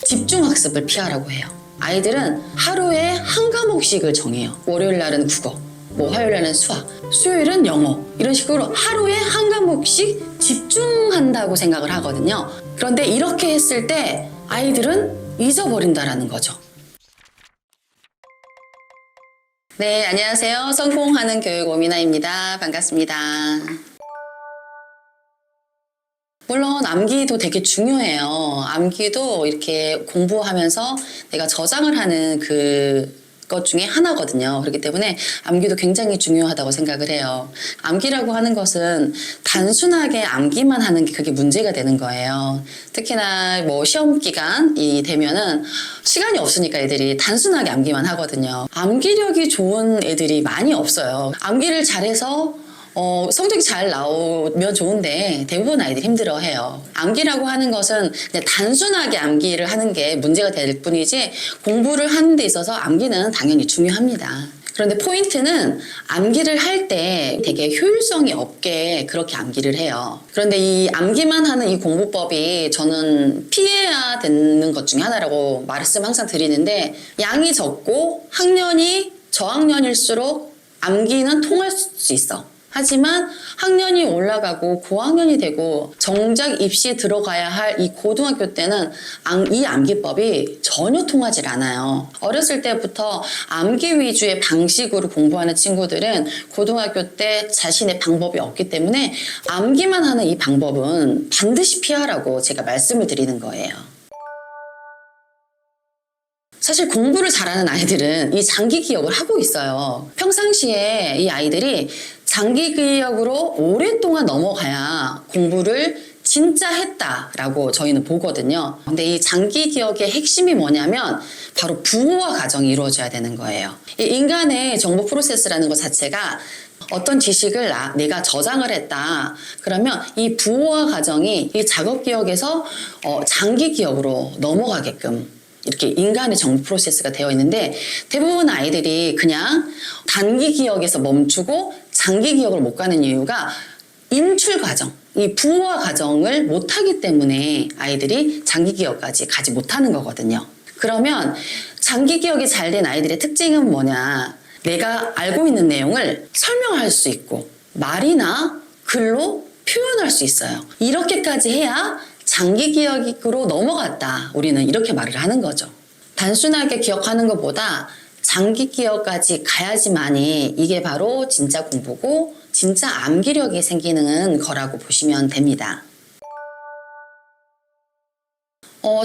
집중학습을 피하라고 해요. 아이들은 하루에 한 과목씩을 정해요. 월요일 날은 국어, 화요일 날은 수학, 수요일은 영어, 이런 식으로 하루에 한 과목씩 집중한다고 생각을 하거든요. 그런데 이렇게 했을 때 아이들은 잊어버린다라는 거죠. 네, 안녕하세요. 성공하는 교육 오미나입니다. 반갑습니다. 물론 암기도 되게 중요해요. 암기도 이렇게 공부하면서 내가 저장을 하는 것 중에 하나거든요. 그렇기 때문에 암기도 굉장히 중요하다고 생각을 해요. 암기라고 하는 것은 단순하게 암기만 하는 게 그게 문제가 되는 거예요. 특히나 시험 기간이 되면은 시간이 없으니까 애들이 단순하게 암기만 하거든요. 암기력이 좋은 애들이 많이 없어요. 암기를 잘해서 성적이 잘 나오면 좋은데 대부분 아이들이 힘들어해요. 암기라고 하는 것은 그냥 단순하게 암기를 하는 게 문제가 될 뿐이지 공부를 하는 데 있어서 암기는 당연히 중요합니다. 그런데 포인트는 암기를 할 때 되게 효율성이 없게 그렇게 암기를 해요. 그런데 이 암기만 하는 이 공부법이 저는 피해야 되는 것 중에 하나라고 말씀 항상 드리는데, 양이 적고 학년이 저학년일수록 암기는 통할 수 있어. 하지만 학년이 올라가고 고학년이 되고 정작 입시에 들어가야 할 이 고등학교 때는 이 암기법이 전혀 통하질 않아요. 어렸을 때부터 암기 위주의 방식으로 공부하는 친구들은 고등학교 때 자신의 방법이 없기 때문에 암기만 하는 이 방법은 반드시 피하라고 제가 말씀을 드리는 거예요. 사실 공부를 잘하는 아이들은 이 장기 기억을 하고 있어요. 평상시에 이 아이들이 장기 기억으로 오랫동안 넘어가야 공부를 진짜 했다라고 저희는 보거든요. 근데 이 장기 기억의 핵심이 뭐냐면 바로 부호화 과정이 이루어져야 되는 거예요. 이 인간의 정보 프로세스라는 것 자체가 어떤 지식을 내가 저장을 했다. 그러면 이 부호화 과정이 이 작업 기억에서 장기 기억으로 넘어가게끔 이렇게 인간의 정보 프로세스가 되어 있는데, 대부분 아이들이 그냥 단기 기억에서 멈추고 장기 기억을 못 가는 이유가 인출 과정, 이 부호화 과정을 못하기 때문에 아이들이 장기 기억까지 가지 못하는 거거든요. 그러면 장기 기억이 잘 된 아이들의 특징은 뭐냐? 내가 알고 있는 내용을 설명할 수 있고 말이나 글로 표현할 수 있어요. 이렇게까지 해야 장기 기억으로 넘어갔다. 우리는 이렇게 말을 하는 거죠. 단순하게 기억하는 것보다 장기 기억까지 가야지만이 이게 바로 진짜 공부고 진짜 암기력이 생기는 거라고 보시면 됩니다.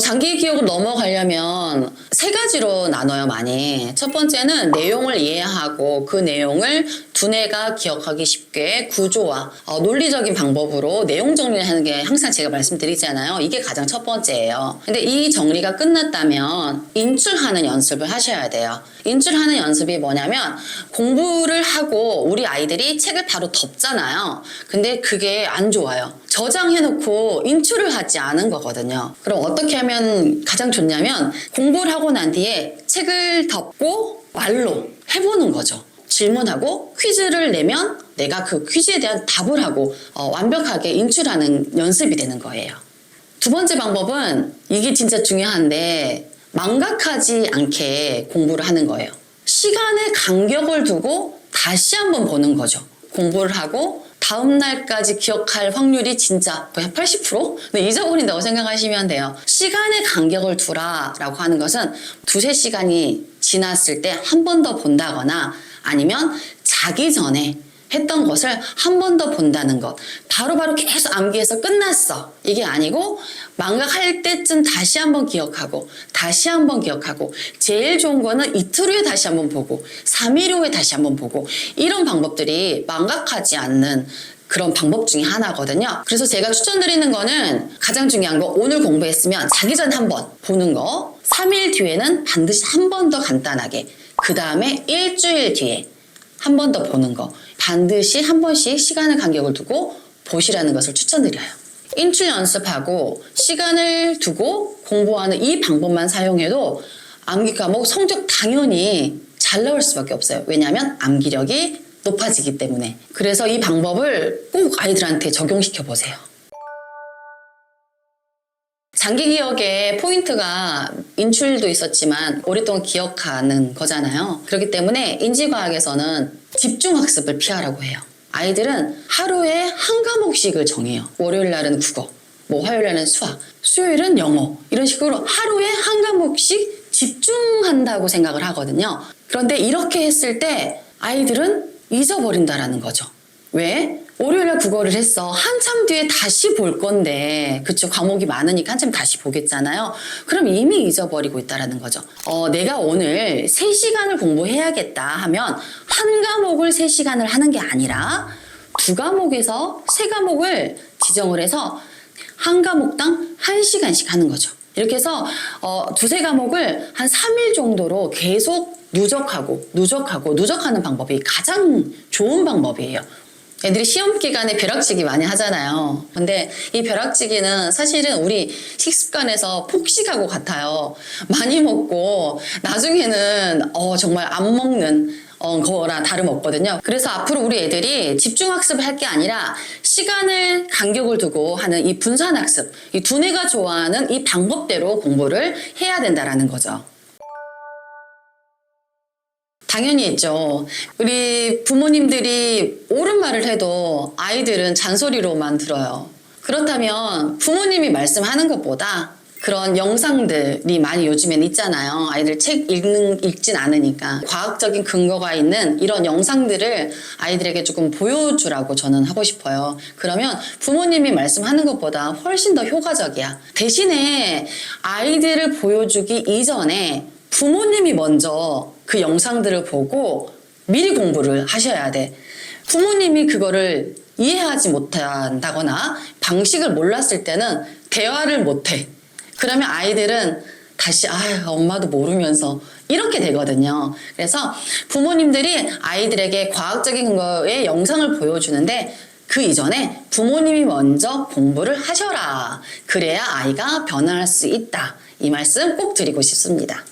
장기 기억으로 넘어가려면 세 가지로 나눠요, 많이. 첫 번째는 내용을 이해하고 그 내용을 두뇌가 기억하기 쉽게 구조화, 논리적인 방법으로 내용 정리를 하는 게 항상 제가 말씀드리잖아요. 이게 가장 첫 번째예요. 근데 이 정리가 끝났다면 인출하는 연습을 하셔야 돼요. 인출하는 연습이 뭐냐면, 공부를 하고 우리 아이들이 책을 바로 덮잖아요. 근데 그게 안 좋아요. 저장해놓고 인출을 하지 않은 거거든요. 그럼 어떻게 하면 가장 좋냐면, 공부를 하고 난 뒤에 책을 덮고 말로 해보는 거죠. 질문하고 퀴즈를 내면 내가 그 퀴즈에 대한 답을 하고 완벽하게 인출하는 연습이 되는 거예요. 두 번째 방법은, 이게 진짜 중요한데, 망각하지 않게 공부를 하는 거예요. 시간의 간격을 두고 다시 한번 보는 거죠. 공부를 하고 다음 날까지 기억할 확률이 진짜 거의 한 80%? 근데 잊어버린다고 생각하시면 돼요. 시간의 간격을 두라라고 하는 것은 두세 시간이 지났을 때 한 번 더 본다거나, 아니면 자기 전에 했던 것을 한 번 더 본다는 것. 바로바로 계속 암기해서 끝났어. 이게 아니고 망각할 때쯤 다시 한번 기억하고 다시 한번 기억하고, 제일 좋은 거는 이틀 후에 다시 한번 보고 3일 후에 다시 한번 보고, 이런 방법들이 망각하지 않는 그런 방법 중에 하나거든요. 그래서 제가 추천드리는 거는, 가장 중요한 거, 오늘 공부했으면 자기 전에 한번 보는 거, 3일 뒤에는 반드시 한 번 더 간단하게, 그 다음에 일주일 뒤에 한 번 더 보는 거, 반드시 한 번씩 시간의 간격을 두고 보시라는 것을 추천드려요. 인출 연습하고 시간을 두고 공부하는 이 방법만 사용해도 암기 과목 성적 당연히 잘 나올 수밖에 없어요. 왜냐하면 암기력이 높아지기 때문에. 그래서 이 방법을 꼭 아이들한테 적용시켜 보세요. 장기 기억의 포인트가 인출도 있었지만 오랫동안 기억하는 거잖아요. 그렇기 때문에 인지과학에서는 집중학습을 피하라고 해요. 아이들은 하루에 한 과목씩을 정해요. 월요일 날은 국어, 뭐 화요일 날은 수학, 수요일은 영어, 이런 식으로 하루에 한 과목씩 집중한다고 생각을 하거든요. 그런데 이렇게 했을 때 아이들은 잊어버린다라는 거죠. 왜? 월요일날 국어를 했어. 한참 뒤에 다시 볼 건데, 그쵸? 과목이 많으니까 한참 다시 보겠잖아요. 그럼 이미 잊어버리고 있다라는 거죠. 내가 오늘 3시간을 공부해야겠다 하면 한 과목을 3시간을 하는 게 아니라 2과목에서 3과목을 지정을 해서 한 과목당 1시간씩 하는 거죠. 이렇게 해서 2-3과목을 한 3일 정도로 계속 누적하는 방법이 가장 좋은 방법이에요. 애들이 시험 기간에 벼락치기 많이 하잖아요. 근데 이 벼락치기는 사실은 우리 식습관에서 폭식하고 같아요. 많이 먹고 나중에는 정말 안 먹는 거랑 다름없거든요. 그래서 앞으로 우리 애들이 집중학습을 할 게 아니라 시간을 간격을 두고 하는 이 분산학습, 이 두뇌가 좋아하는 이 방법대로 공부를 해야 된다라는 거죠. 당연히 있죠. 우리 부모님들이 옳은 말을 해도 아이들은 잔소리로만 들어요. 그렇다면 부모님이 말씀하는 것보다 그런 영상들이 많이 요즘엔 있잖아요. 아이들 책 읽진 않으니까. 과학적인 근거가 있는 이런 영상들을 아이들에게 조금 보여주라고 저는 하고 싶어요. 그러면 부모님이 말씀하는 것보다 훨씬 더 효과적이야. 대신에 아이들을 보여주기 이전에 부모님이 먼저 그 영상들을 보고 미리 공부를 하셔야 돼. 부모님이 그거를 이해하지 못한다거나 방식을 몰랐을 때는 대화를 못해. 그러면 아이들은 다시 엄마도 모르면서 이렇게 되거든요. 그래서 부모님들이 아이들에게 과학적인 근거의 영상을 보여주는데 그 이전에 부모님이 먼저 공부를 하셔라. 그래야 아이가 변화할 수 있다. 이 말씀 꼭 드리고 싶습니다.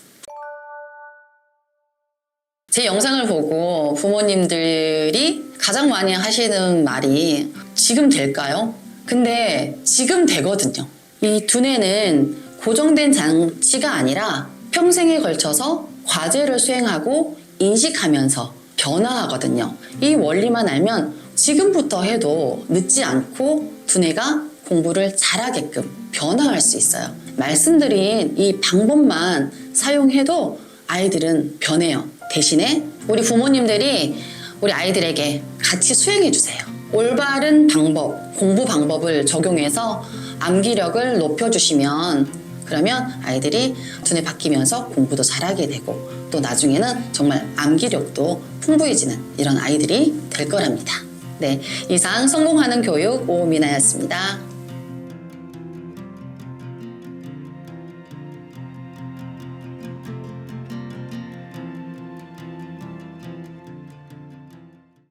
제 영상을 보고 부모님들이 가장 많이 하시는 말이 지금 될까요? 근데 지금 되거든요. 이 두뇌는 고정된 장치가 아니라 평생에 걸쳐서 과제를 수행하고 인식하면서 변화하거든요. 이 원리만 알면 지금부터 해도 늦지 않고 두뇌가 공부를 잘하게끔 변화할 수 있어요. 말씀드린 이 방법만 사용해도 아이들은 변해요. 대신에 우리 부모님들이 우리 아이들에게 같이 수행해 주세요. 올바른 방법, 공부 방법을 적용해서 암기력을 높여주시면 그러면 아이들이 두뇌 바뀌면서 공부도 잘하게 되고 또 나중에는 정말 암기력도 풍부해지는 이런 아이들이 될 거랍니다. 네, 이상 성공하는 교육 오미나였습니다.